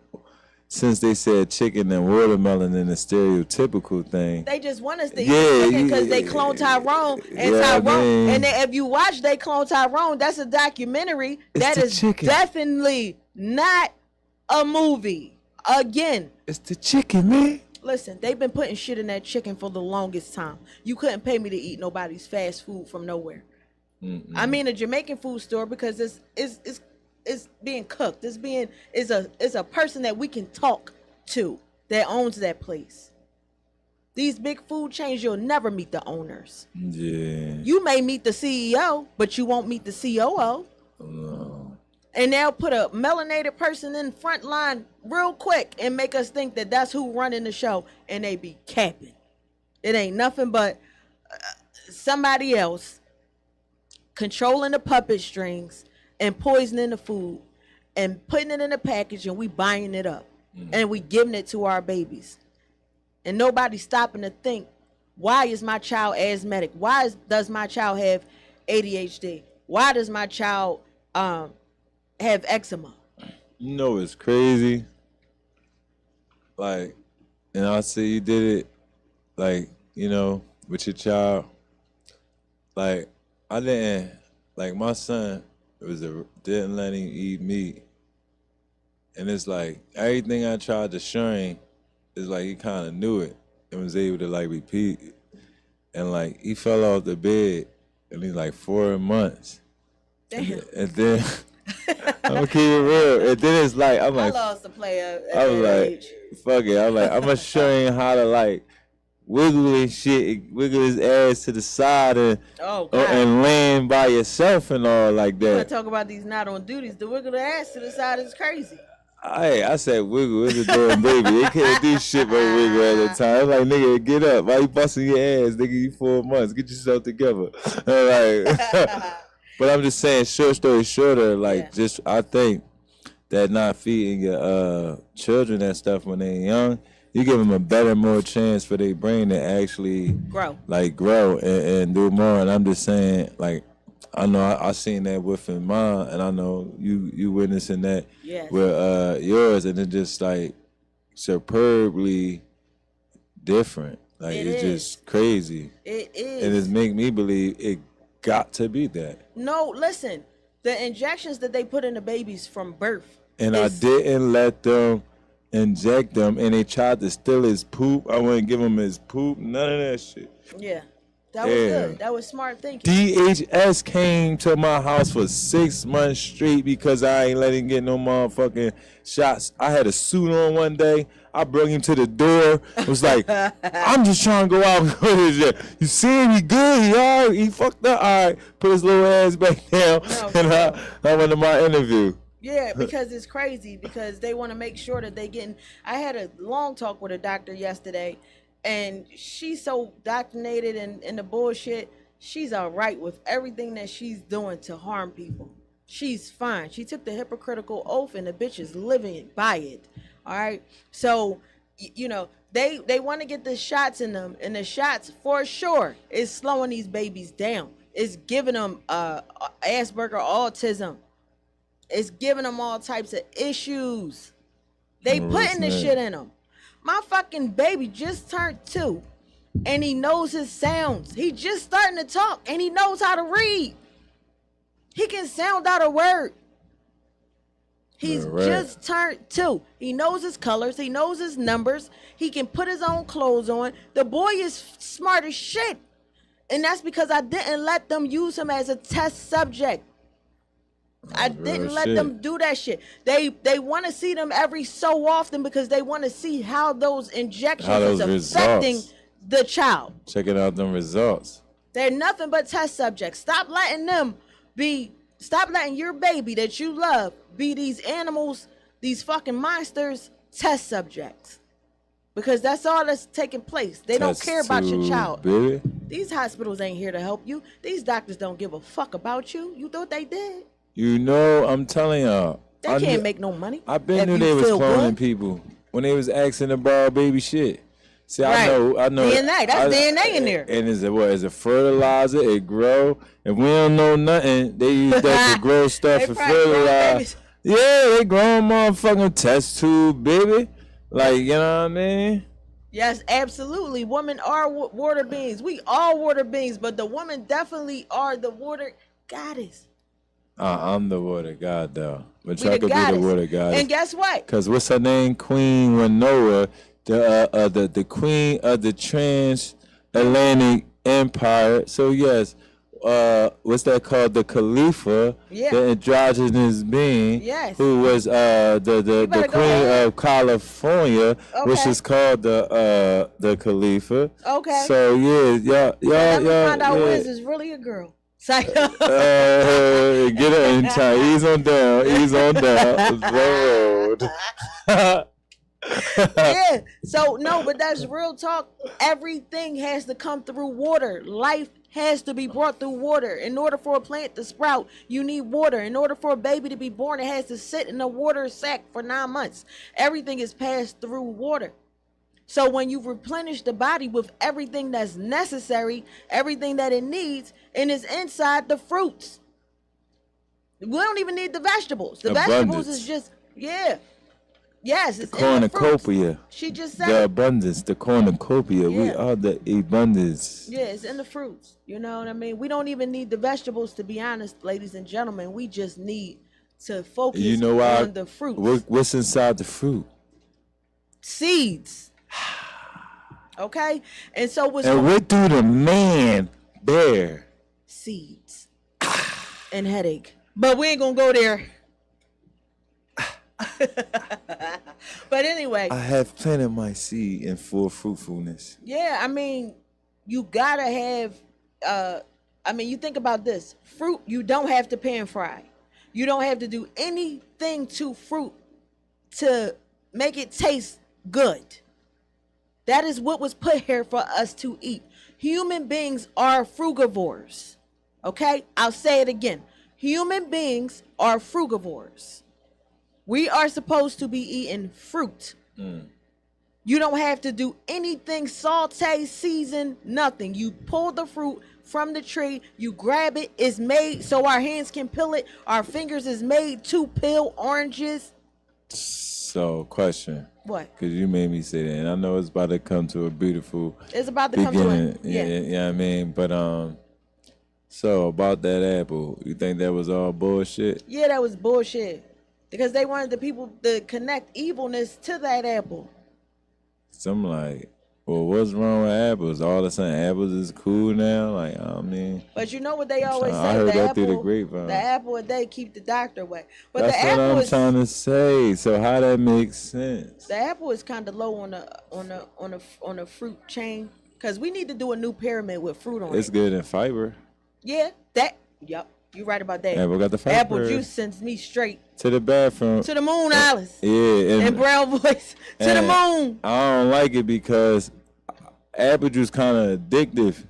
Speaker 5: since they said chicken and watermelon in a stereotypical thing.
Speaker 4: They just want us to eat chicken because they clone Tyrone. And Tyrone, and if you watch They Clone Tyrone, that's a documentary. That is definitely not a movie. Again.
Speaker 5: It's the chicken, man.
Speaker 4: Listen, they've been putting shit in that chicken for the longest time. You couldn't pay me to eat nobody's fast food from nowhere. Mm-mm. I mean a Jamaican food store because it's being cooked. It's a person that we can talk to that owns that place. These big food chains, you'll never meet the owners.
Speaker 5: Yeah.
Speaker 4: You may meet the CEO, but you won't meet the COO.
Speaker 5: No.
Speaker 4: And they'll put a melanated person in front line real quick and make us think that that's who running the show, and they be capping. It ain't nothing but somebody else controlling the puppet strings and poisoning the food and putting it in a package, and we buying it up and we giving it to our babies. And nobody's stopping to think, why is my child asthmatic? Does my child have ADHD? Why does my child have eczema?
Speaker 5: You know it's crazy. Like, and I say you did it, like, you know, with your child. Like, I didn't, like, my son didn't let him eat meat. And it's like, everything I tried to show him, it's like he kind of knew it and was able to, like, repeat it. And, like, he fell off the bed, and he's, like, 4 months.
Speaker 4: Damn.
Speaker 5: And then... I'm gonna keep it real. And then it's like, I'm like,
Speaker 4: I lost a player at
Speaker 5: I was
Speaker 4: that
Speaker 5: like,
Speaker 4: age.
Speaker 5: fuck it. I'm like, I'm gonna show him how to like wiggle and shit, wiggle his ass to the side and land by yourself and all like that.
Speaker 4: You wanna talk about these not on duties? The wiggle the ass to the side is crazy.
Speaker 5: I said wiggle, it's a damn baby. They can't do shit but wiggle at a time. I'm like, nigga, get up. Why you busting your ass? Nigga, you 4 months. Get yourself together. Like. But I'm just saying, short story shorter, like, just I think that not feeding your children and stuff when they're young, you give them a better, more chance for their brain to actually grow and do more. And I'm just saying, like, I know I seen that with mine, and I know you witnessing that with yours, and it's just like superbly different. Like it's just crazy. It is, and it's make me believe it got to be that. No,
Speaker 4: listen, the injections that they put in the babies from birth.
Speaker 5: And I didn't let them inject them, and they tried to steal his poop. I wouldn't give him his poop, none of that shit.
Speaker 4: Yeah, that was good. That was smart thinking.
Speaker 5: DHS came to my house for 6 months straight because I ain't let him get no motherfucking shots. I had a suit on one day. I brought him to the door. It was like, I'm just trying to go out and go to jail. You see him? He good? He all right? He fucked up? All right. Put his little ass back down. And I went to my interview.
Speaker 4: Yeah, because it's crazy because they want to make sure that they getting. I had a long talk with a doctor yesterday, and she's so indoctrinated in the bullshit. She's all right with everything that she's doing to harm people. She's fine. She took the hypocritical oath, and the bitch is living by it. All right, so you know they want to get the shots in them, and the shots for sure is slowing these babies down. It's giving them Asperger autism. It's giving them all types of issues. They putting this shit in them. My fucking baby just turned 2, and he knows his sounds. He just starting to talk, and he knows how to read. He can sound out a word. He's just turned 2. He knows his colors. He knows his numbers. He can put his own clothes on. The boy is smart as shit. And that's because I didn't let them use him as a test subject. I didn't let them do that shit. They want to see them every so often because they want to see how those injections is affecting the child.
Speaker 5: Checking out them results.
Speaker 4: They're nothing but test subjects. Stop letting your baby that you love be these animals, these fucking monsters, test subjects. Because that's all that's taking place. They don't care about your child.
Speaker 5: Baby.
Speaker 4: These hospitals ain't here to help you. These doctors don't give a fuck about you. You thought they did?
Speaker 5: You know, I'm telling y'all.
Speaker 4: They can't make no money.
Speaker 5: I been knew they was cloning people when they was asking to borrow baby shit. See, right. I know.
Speaker 4: DNA, that's DNA in there.
Speaker 5: And is it fertilizer? It grow. If we don't know nothing, they use that to grow stuff and fertilize. Yeah, they grow motherfucking test tube, baby. Like, you know what I mean?
Speaker 4: Yes, absolutely. Women are water beings. We all water beings, but the women definitely are the water goddess.
Speaker 5: I'm the water god, though. But y'all could be the water goddess.
Speaker 4: And guess what?
Speaker 5: Because what's her name? Queen Renoa, the queen of the transatlantic empire. So, yes. What's that called? The Khalifa, the androgynous being, who was the queen of California, which is called the Khalifa. Okay. So y'all.
Speaker 4: Find out Wiz is really a girl.
Speaker 5: Get her in time. Ease on down. The road.
Speaker 4: Yeah. So no, but that's real talk. Everything has to come through water. Life has to be brought through water. In order for a plant to sprout, you need water. In order for a baby to be born, it has to sit in a water sack for 9 months. Everything is passed through water. So when you replenish the body with everything that's necessary, everything that it needs, and it's inside the fruits. We don't even need the vegetables. The vegetables is just, yes, it's
Speaker 5: the cornucopia.
Speaker 4: She just said
Speaker 5: the abundance, the cornucopia. Yeah. We are the abundance.
Speaker 4: Yeah, it's in the fruits. You know what I mean? We don't even need the vegetables, to be honest, ladies and gentlemen. We just need to focus on the fruits.
Speaker 5: What's inside the fruit?
Speaker 4: Seeds. Okay? And so what
Speaker 5: do the man bear?
Speaker 4: Seeds. And headache. But we ain't gonna go there. But anyway,
Speaker 5: I have planted my seed in full fruitfulness.
Speaker 4: Yeah, I mean, you gotta have you think about this. Fruit, you don't have to pan fry. You don't have to do anything to fruit to make it taste good. That is what was put here for us to eat. Human beings are frugivores. Okay? I'll say it again. Human beings are frugivores. We are supposed to be eating fruit. You don't have to do anything, saute, season, nothing. You pull the fruit from the tree, you grab it, it's made so our hands can peel it. Our fingers is made to peel oranges.
Speaker 5: So, question.
Speaker 4: What?
Speaker 5: Because you made me say that, and I know it's about to come to a beautiful
Speaker 4: It's about to come to an
Speaker 5: Yeah, you know what I mean? But, so about that apple, you think that was all bullshit?
Speaker 4: Yeah, that was bullshit. Because they wanted the people to connect evilness to that apple.
Speaker 5: So I'm like, well, what's wrong with apples? All of a sudden, apples is cool now? Like, I mean.
Speaker 4: But you know what they always say?
Speaker 5: I heard that through the grapevine.
Speaker 4: The apple a day keep the doctor away. But
Speaker 5: that's
Speaker 4: the apple
Speaker 5: what I'm trying to say. So how that makes sense?
Speaker 4: The apple is kind of low on the fruit chain. Because we need to do a new pyramid with fruit on it.
Speaker 5: It's good in fiber.
Speaker 4: Yeah, yep. You're right about that.
Speaker 5: Apple got the fiber.
Speaker 4: Apple juice sends me straight
Speaker 5: to the bathroom.
Speaker 4: To the moon, Alice.
Speaker 5: Yeah.
Speaker 4: And brown voice. To the moon.
Speaker 5: I don't like it because apple juice kind of addictive.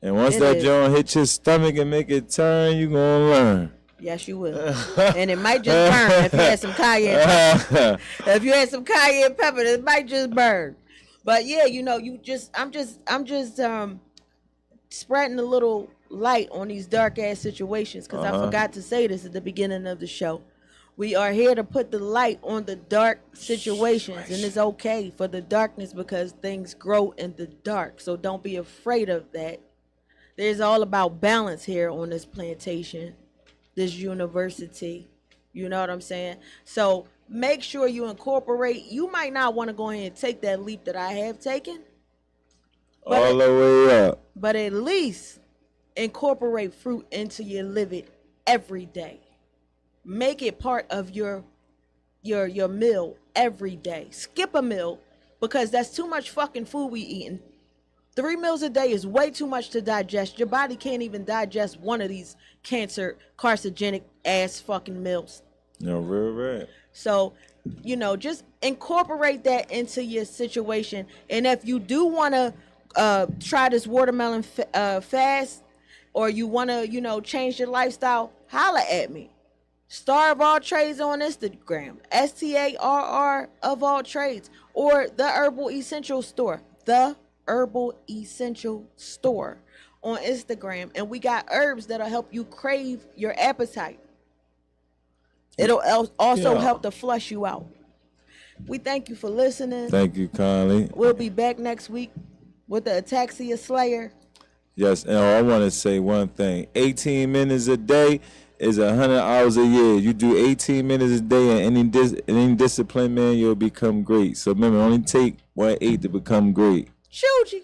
Speaker 5: And once that joint hit your stomach and make it turn, you're going to learn.
Speaker 4: Yes, you will. And it might just burn if you had some cayenne pepper. If you had some cayenne pepper, it might just burn. But yeah, I'm just spreading a little light on these dark ass situations because I forgot to say this at the beginning of the show. We are here to put the light on the dark situations, and it's okay for the darkness because things grow in the dark. So don't be afraid of that. There's all about balance here on this plantation, this university. You know what I'm saying? So make sure you incorporate. You might not want to go ahead and take that leap that I have taken.
Speaker 5: All the way up.
Speaker 4: But at least incorporate fruit into your living every day. Make it part of your meal every day. Skip a meal because that's too much fucking food we eating. 3 meals a day is way too much to digest. Your body can't even digest one of these carcinogenic ass fucking meals.
Speaker 5: No, real right.
Speaker 4: So, just incorporate that into your situation. And if you do want to try this watermelon fast, or you want to, change your lifestyle, holla at me. Star of All Trades on Instagram, STARR of All Trades, or the Herbal Essential Store, the Herbal Essential Store on Instagram. And we got herbs that'll help you crave your appetite. It'll also help to flush you out. We thank you for listening.
Speaker 5: Thank you, Conley.
Speaker 4: We'll be back next week with the Ataxia Slayer.
Speaker 5: Yes, and I want to say one thing. 18 minutes a day is 100 hours a year. You do 18 minutes a day in any discipline, man, you'll become great. So remember, only take 1/8 to become great.
Speaker 4: Chougie.